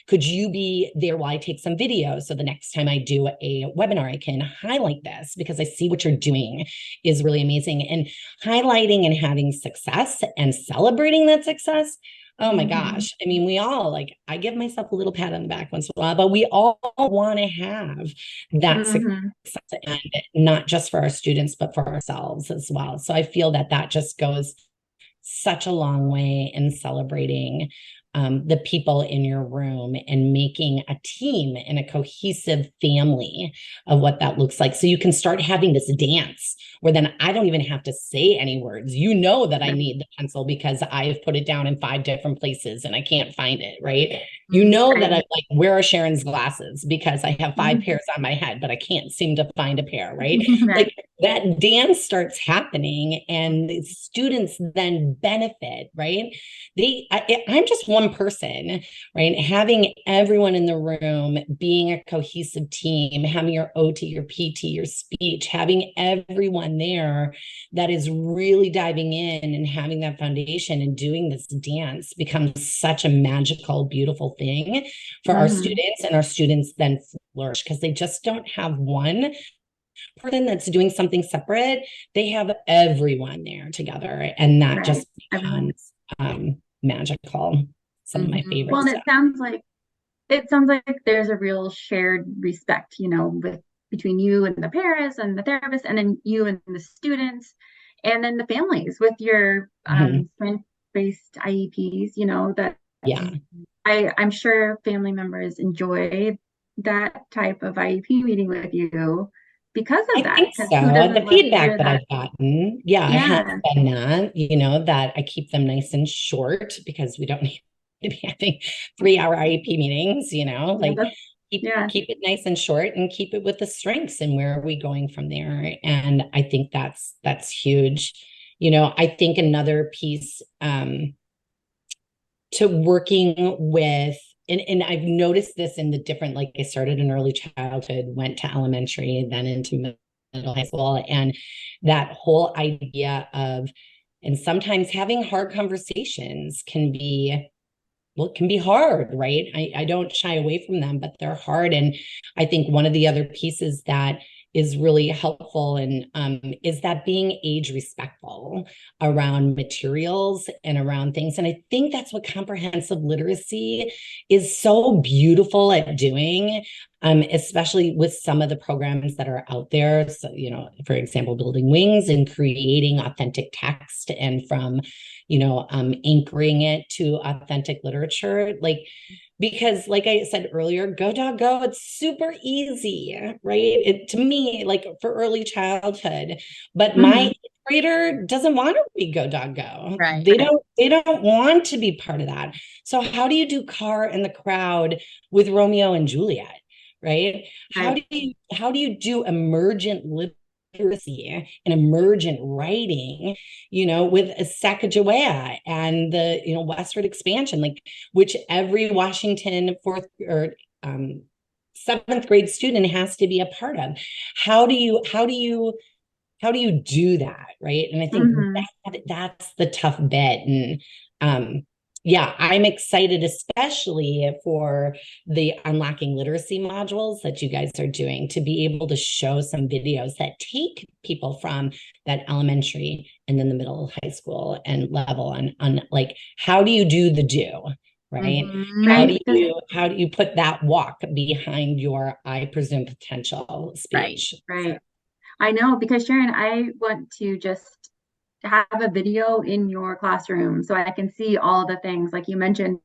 could you be there while I take some videos? So the next time I do a webinar, I can highlight this because I see what you're doing is really amazing. And highlighting and having success and celebrating that success. Oh my gosh. I mean, we all I give myself a little pat on the back once in a while, but we all want to have that success, and not just for our students, but for ourselves as well. So I feel that just goes such a long way in celebrating the people in your room and making a team and a cohesive family of what that looks like. So you can start having this dance where then I don't even have to say any words. That I need the pencil because I've put it down in 5 different places and I can't find it, right? That I where are Sharon's glasses because I have 5 pairs on my head, but I can't seem to find a pair, right? Right. That dance starts happening and the students then benefit, right? I'm just one person, right? Having everyone in the room, being a cohesive team, having your OT, your PT, your speech, having everyone there that is really diving in and having that foundation and doing this dance becomes such a magical, beautiful thing for our students, and our students then flourish because they just don't have one person that's doing something separate. They have everyone there together, and that just becomes magical. Some of my favorite Well, and stuff. it sounds like there's a real shared respect, between you and the parents and the therapists, and then you and the students, and then the families with your strength-based IEPs, that Yeah. I'm sure family members enjoy that type of IEP meeting with you because of I that. think Because so. who The doesn't love to feedback hear that that? I've gotten, yeah, it has Yeah. been that I keep them nice and short because we don't need to be having 3-hour IEP meetings, keep it nice and short and keep it with the strengths and where are we going from there. And I think that's huge. I think another piece to working with, and I've noticed this in the different, I started in early childhood, went to elementary, then into middle high school, and that whole idea of, and sometimes having hard conversations can be hard, right? I don't shy away from them, but they're hard. And I think one of the other pieces that is really helpful and is that being age respectful around materials and around things. And I think that's what comprehensive literacy is so beautiful at doing, especially with some of the programs that are out there. So, for example, Building Wings and creating authentic text, and from anchoring it to authentic literature, because like I said earlier, Go Dog Go, it's super easy, right? To me, for early childhood, but my grader doesn't want to read Go Dog Go. Right. They don't want to be part of that. So how do you do Car in the Crowd with Romeo and Juliet, right? How do you do emergent literacy and emergent writing, with Sacagawea and the, westward expansion, which every Washington 4th or 7th grade student has to be a part of. How do you do that, right? And I think that's the tough bit. And yeah, I'm excited, especially for the Unlocking Literacy modules that you guys are doing, to be able to show some videos that take people from that elementary and then the middle high school and level on how do you do the do, right? How do you put that walk behind your, I presume, potential speech? Right. I know, because Sharon, I want to just have a video in your classroom so I can see all the things like you mentioned,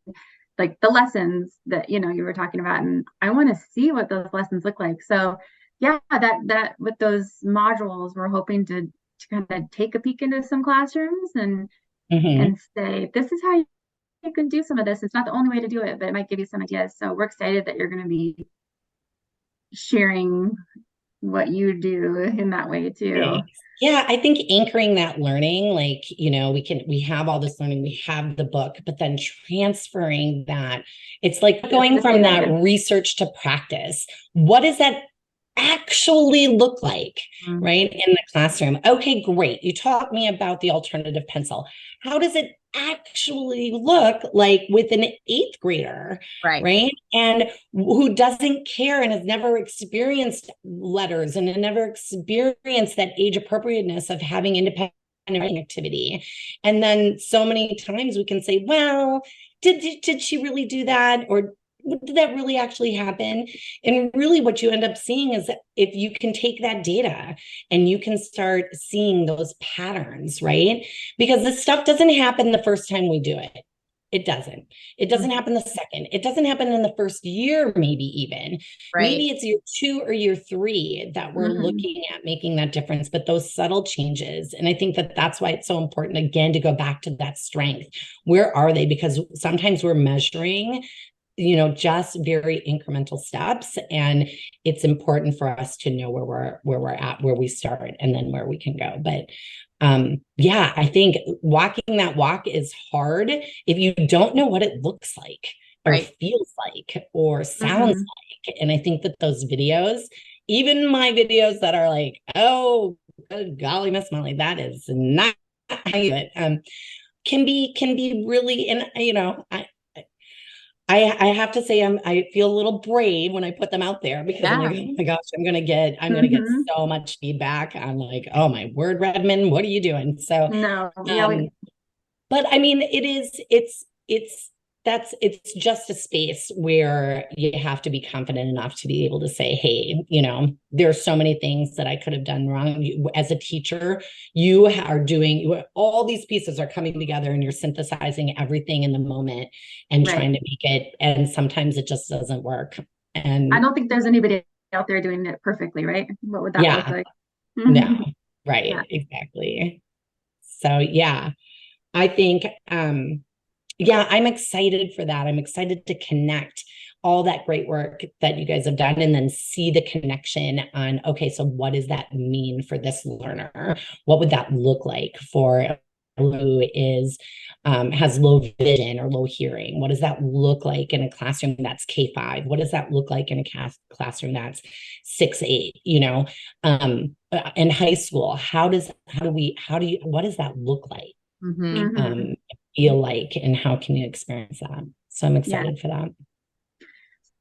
like the lessons that you were talking about, and I want to see what those lessons look like. So yeah, that with those modules, we're hoping to to kind of take a peek into some classrooms Mhm. and say, this is how you can do some of this. It's not the only way to do it, but it might give you some ideas. So we're excited that you're going to be sharing what you do in that way too. Thanks. Yeah, I think anchoring that learning, like, we have all this learning, we have the book, but then transferring that, it's like going from that research to practice. What does that actually look like, Mm-hmm. right, in the classroom? Okay, great. You taught me about the alternative pencil. How does it actually look like with an eighth grader, right? And who doesn't care and has never experienced letters and never experienced that age appropriateness of having independent writing activity. And then so many times we can say, well, did she really do that? Or did that really actually happen? And really what you end up seeing is that if you can take that data and you can start seeing those patterns, right? Because this stuff doesn't happen the first time we do it. It doesn't. It doesn't happen the second. It doesn't happen in the first year, maybe even. Maybe it's year 2 or year 3 that we're looking at making that difference, but those subtle changes. And I think that that's why it's so important, again, to go back to that strength. Where are they? Because sometimes we're measuring just very incremental steps. And it's important for us to know where we're at, where we start, and then where we can go. But yeah, I think walking that walk is hard if you don't know what it looks like or feels like or sounds like. And I think that those videos, even my videos that are like, oh, good golly, Miss Molly, that is not how you do it, can be really, and I have to say I feel a little brave when I put them out there because I'm like, oh my gosh, I'm gonna get so much feedback. I'm like, oh my word, Redmond, what are you doing? So No, but I mean, it's just a space where you have to be confident enough to be able to say, hey, there's so many things that I could have done wrong. As a teacher, you are doing all these pieces are coming together and you're synthesizing everything in the moment and trying to make it. And sometimes it just doesn't work. And I don't think there's anybody out there doing it perfectly, right? What would that look like? No, right, exactly. So yeah, I think I'm excited for that. I'm excited to connect all that great work that you guys have done and then see the connection on, okay, so what does that mean for this learner? What would that look like for who has low vision or low hearing? What does that look like in a classroom that's K-5? What does that look like in a classroom that's 6-8? In high school, what does that look like? Feel like, and how can you experience that? So I'm excited for that.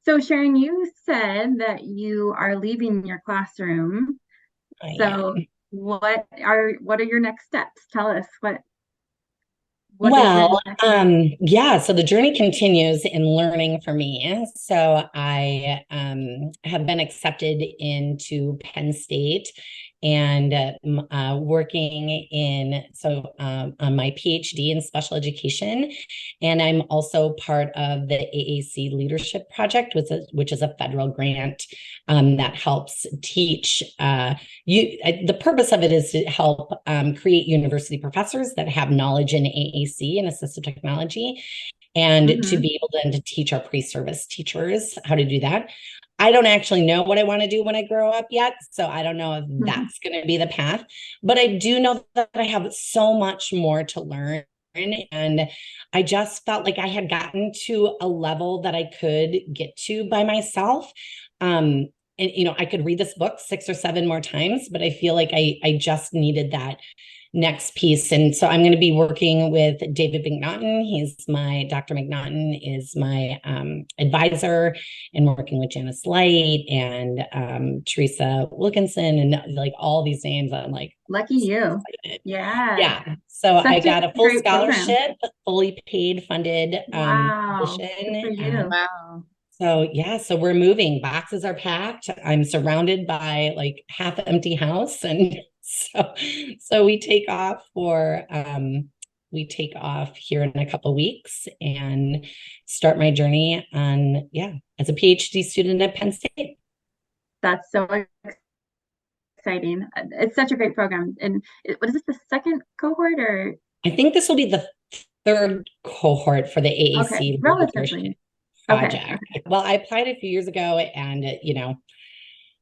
So Sharon, you said that you are leaving your classroom. So what are your next steps? Tell us what Well, so the journey continues in learning for me. So I have been accepted into Penn State and working on my PhD in special education. And I'm also part of the AAC Leadership Project, which is a federal grant that helps teach the purpose of it is to help create university professors that have knowledge in AAC and assistive technology, and to be able to teach our pre-service teachers how to do that. I don't actually know what I want to do when I grow up yet, so I don't know if that's going to be the path, but I do know that I have so much more to learn. And I just felt like I had gotten to a level that I could get to by myself. And I could read this book 6 or 7 more times, but I feel like I just needed that next piece. And so I'm going to be working with David McNaughton. Dr. McNaughton is my advisor, and working with Janice Light and Teresa Wilkinson and like all these names. I'm like, lucky you. Yeah. So I got a full scholarship, fully paid, funded position. Good for you. Wow. So we're moving. Boxes are packed. I'm surrounded by like half empty house. And so we take off here in a couple of weeks and start my journey as a PhD student at Penn State. That's so exciting. It's such a great program. And what is this, the second cohort or? I think this will be the third cohort for the Okay, AAC leadership relatively. Okay. project. Well, I applied a few years ago and,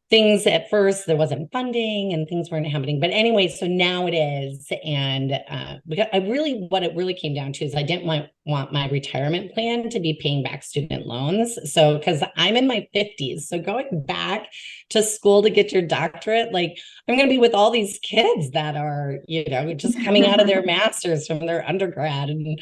things at first, there wasn't funding and things weren't happening. But anyway, so now it is. And what it really came down to is I didn't want my retirement plan to be paying back student loans. So, because I'm in my 50s. So going back to school to get your doctorate, like I'm going to be with all these kids that are, just coming out of their masters from their undergrad. And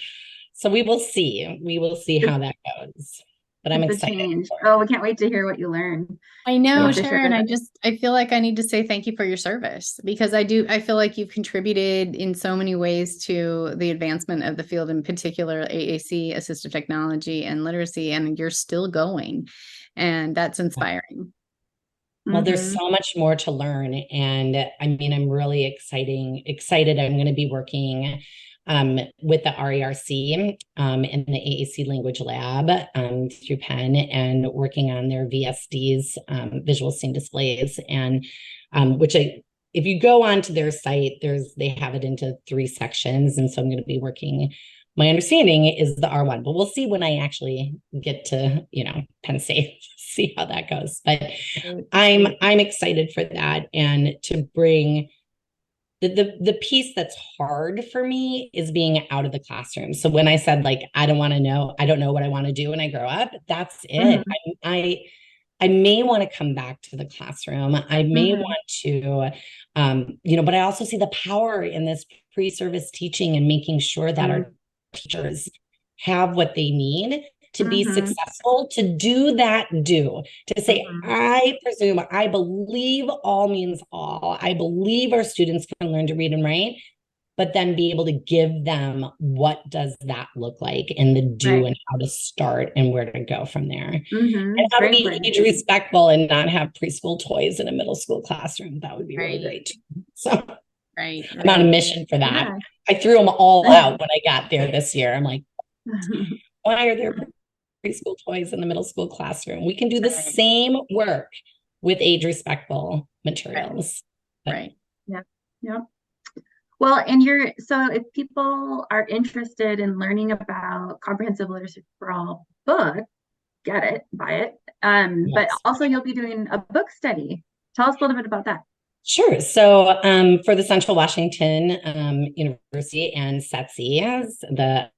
so we will see. We will see how that goes. But I'm It's a excited. change. Oh, we can't wait to hear what you learn. I know, For Sharon, sure. I feel like I need to say thank you for your service because I feel like you've contributed in so many ways to the advancement of the field, in particular AAC, assistive technology and literacy, and you're still going. And that's inspiring. Well, there's so much more to learn. And I mean, I'm really excited. I'm going to be working with the RERC in the AAC Language Lab through Penn and working on their VSDs, visual scene displays, and if you go onto their site, they have it into 3 sections. And so I'm going to be working. My understanding is the R1, but we'll see when I actually get to, Penn State, see how that goes. But I'm excited for that. And to bring the piece that's hard for me is being out of the classroom. So when I said, like, I don't know what I want to do when I grow up, that's it. I may want to come back to the classroom. I may want to, but I also see the power in this pre-service teaching and making sure that our teachers have what they need to be successful, to to say, I presume, I believe all means all. I believe our students can learn to read and write, but then be able to give them what does that look like and the do and how to start and where to go from there. And how to be age respectful and not have preschool toys in a middle school classroom. That would be really great. So I'm on a mission for that. Yeah. I threw them all out when I got there this year. I'm like, why are there preschool toys in the middle school classroom? We can do the same work with age respectful materials. Right. Yeah. Yeah. Well, so if people are interested in learning about comprehensive literacy for all book, get it, buy it. But also you'll be doing a book study. Tell us a little bit about that. Sure. So for the Central Washington University and SETC, the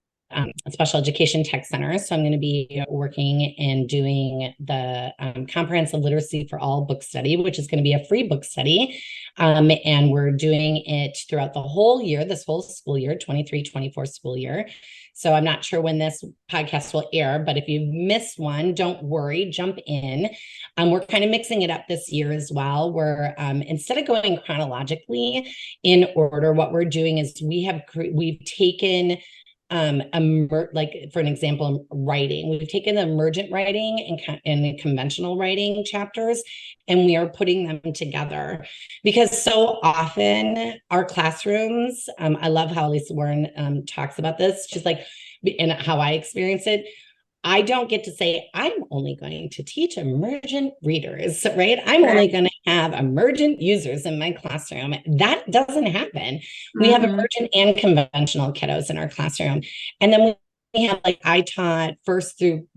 Special Education Tech Center. So I'm going to be working and doing the Comprehensive Literacy for All book study, which is going to be a free book study. And we're doing it throughout the whole year, this whole school year, 23-24 school year. So I'm not sure when this podcast will air, but if you've missed one, don't worry, jump in. We're kind of mixing it up this year as well. We're instead of going chronologically in order, what we're doing is we've taken like for an example, writing. We've taken the emergent writing and conventional writing chapters, and we are putting them together because so often our classrooms, I love how Lisa Warren talks about this. She's like, and how I experience it. I don't get to say, I'm only going to teach emergent readers, right? I'm only going to have emergent users in my classroom. That doesn't happen. We have emergent and conventional kiddos in our classroom. And then we have, like, I taught first through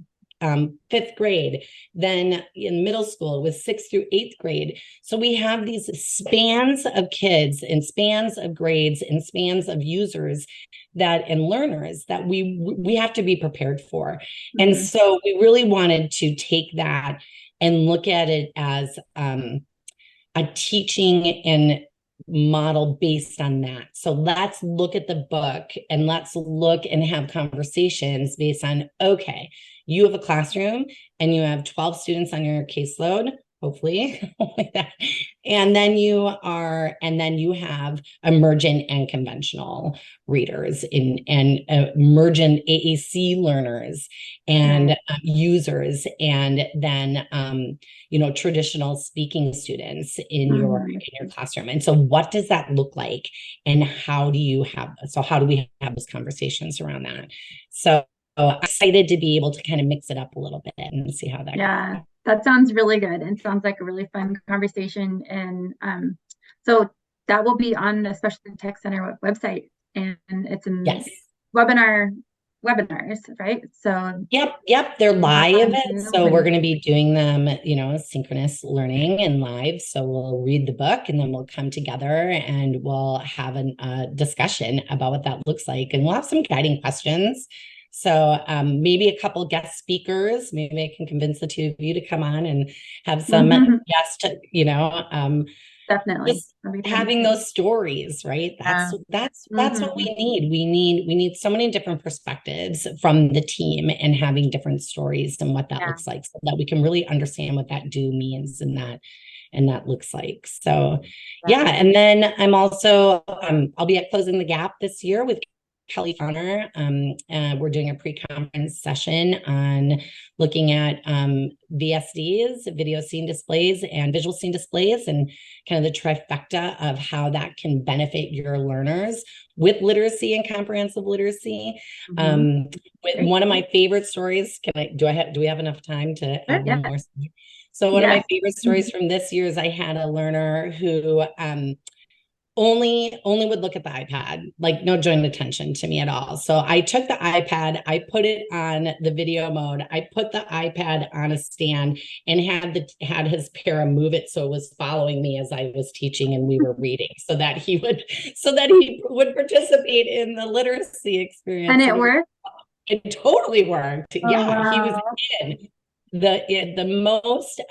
5th grade, then in middle school it was 6th through 8th grade. So we have these spans of kids and spans of grades and spans of users and learners that we have to be prepared for. And so we really wanted to take that and look at it as a teaching and model based on that. So let's look at the book and let's look and have conversations based on, okay, you have a classroom and you have 12 students on your caseload, hopefully, like that. And then you have emergent and conventional readers and emergent AAC learners and users, and then traditional speaking students in your classroom. And so what does that look like, and how do we have those conversations around that? So I'm excited to be able to kind of mix it up a little bit and see how that goes. That sounds really good and sounds like a really fun conversation. And So that will be on the Special Ed Tech Center website, and it's in Yes. webinars, right? So Yep. They're live. So we're and going to be doing them, synchronous learning and live. So we'll read the book and then we'll come together and we'll have a discussion about what that looks like. And we'll have some guiding questions. So maybe a couple guest speakers. Maybe I can convince the two of you to come on and have some guest, definitely just having those stories, right? That's what we need. We need so many different perspectives from the team and having different stories and what that looks like, so that we can really understand what that do means and that looks like. So and then I'm also I'll be at Closing the Gap this year with Kelly Fauner. We're doing a pre-conference session on looking at VSDs, video scene displays, and visual scene displays, and kind of the trifecta of how that can benefit your learners with literacy and comprehensive literacy. With one of my favorite stories, do we have enough time to add one more story? So one of my favorite stories from this year is I had a learner who only would look at the iPad, like no joint attention to me at all. So I took the iPad, I put it on the video mode, I put the iPad on a stand and had his para move it so it was following me as I was teaching and we were reading, so that he would participate in the literacy experience. And it worked? It totally worked. Oh, wow. He was in the most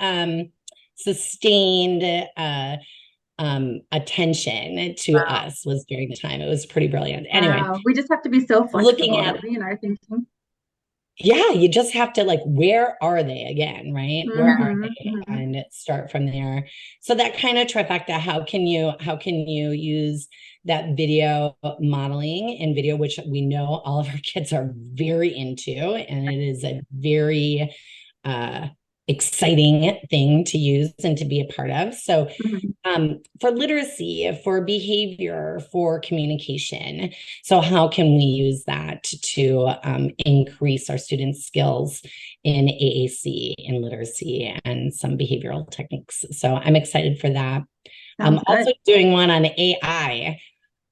sustained attention to us was during the time. It was pretty brilliant. Anyway, we just have to be so flexible, looking at in our thinking. Yeah, you just have to, like, where are they again, right? Where are they? And start from there. So that kind of trifecta, how can you use that video modeling and video, which we know all of our kids are very into, and it is a very exciting thing to use and to be a part of. So for literacy, for behavior, for communication. So how can we use that to increase our students' skills in AAC, in literacy, and some behavioral techniques? So I'm excited for that. I'm also doing one on AI,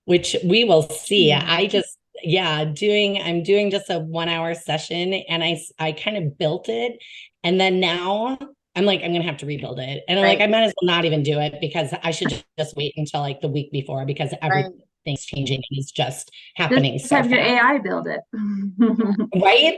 which we will see. I'm doing just a 1 hour session, and I kind of built it. And then now I'm like, I'm going to have to rebuild it. And I'm like, I might as well not even do it, because I should just wait until like the week before, because everything's changing and it's just happening. Just have your AI build it. Right?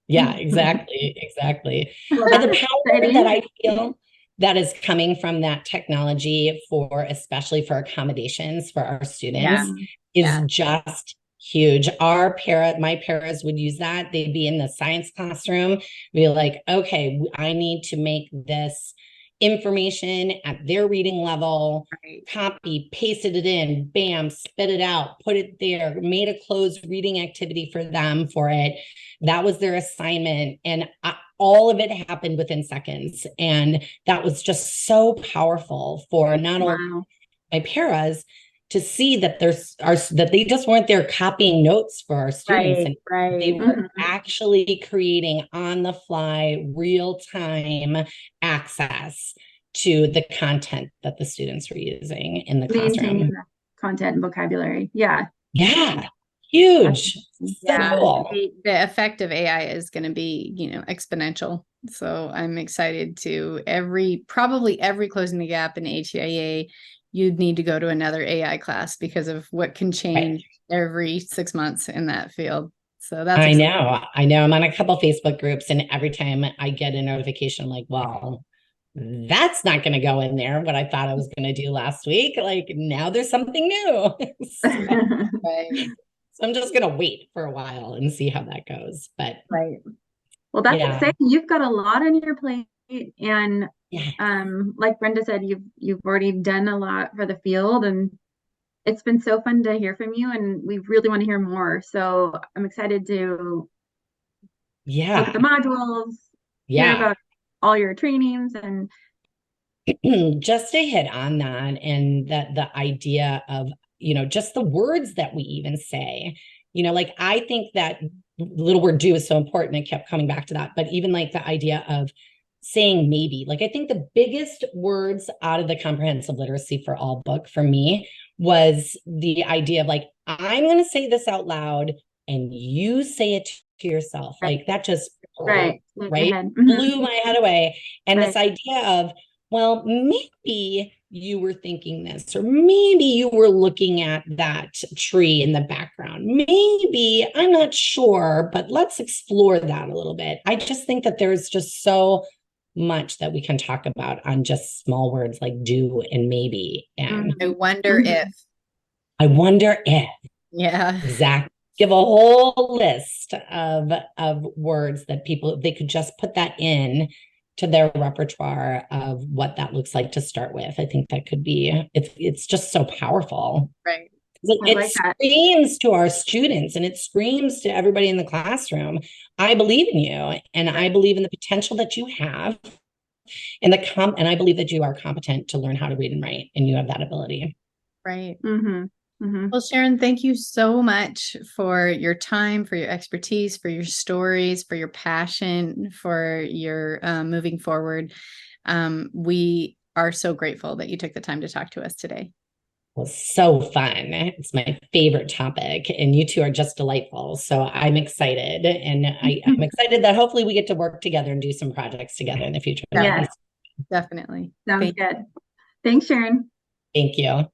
Yeah, exactly. Well, but the power that I feel that is coming from that technology, especially for accommodations for our students, is just huge. My paras would use that. They'd be in the science classroom, be like, okay, I need to make this information at their reading level, copy, pasted it in, bam, spit it out, put it there, made a closed reading activity for them for it. That was their assignment. And all of it happened within seconds. And that was just so powerful for not only my paras to see that that they just weren't there copying notes for our students. And they were actually creating on the fly, real time access to the content that the students were using in the classroom. Content and vocabulary. Yeah. Huge. So cool. The effect of AI is going to be, exponential. So I'm excited to probably every Closing the Gap in HIA, you'd need to go to another AI class because of what can change every 6 months in that field. So that's I know. I'm on a couple Facebook groups, and every time I get a notification, I'm like, well, that's not going to go in there, what I thought I was going to do last week. Like, now there's something new. So I'm just going to wait for a while and see how that goes. But well, that's exciting. You've got a lot on your plate, and like Brenda said, you've already done a lot for the field, and it's been so fun to hear from you, and we really want to hear more. So I'm excited to look at the modules, hear about all your trainings, and just to hit on that, and that the idea of, just the words that we even say, like, I think that little word do is so important. I kept coming back to that, but even like the idea of saying maybe. Like, I think the biggest words out of the comprehensive literacy for all book for me was the idea of like, I'm going to say this out loud and you say it to yourself. Like that just, Right. right, Mm-hmm. blew my head away. And Right. this idea of, well, maybe you were thinking this, or maybe you were looking at that tree in the background. Maybe, I'm not sure, but let's explore that a little bit. I just think that there's just so much that we can talk about on just small words like do and maybe. And I wonder if. I wonder if. Yeah. Exactly. Give a whole list of words that people, they could just put that in to their repertoire of what that looks like to start with. I think that could be, it's just so powerful. Right. It like that. screams to our students and it screams to everybody in the classroom. I believe in you and I believe in the potential that you have and and I believe that you are competent to learn how to read and write and you have that ability. Right. Mm-hmm. Mm-hmm. Well, Sharon, thank you so much for your time, for your expertise, for your stories, for your passion, for your moving forward. We are so grateful that you took the time to talk to us today. Well, so fun. It's my favorite topic, and you two are just delightful. So I'm excited, and I'm excited that hopefully we get to work together and do some projects together in the future. Yes. Definitely. Sounds good. Thanks, Sharon. Thank you.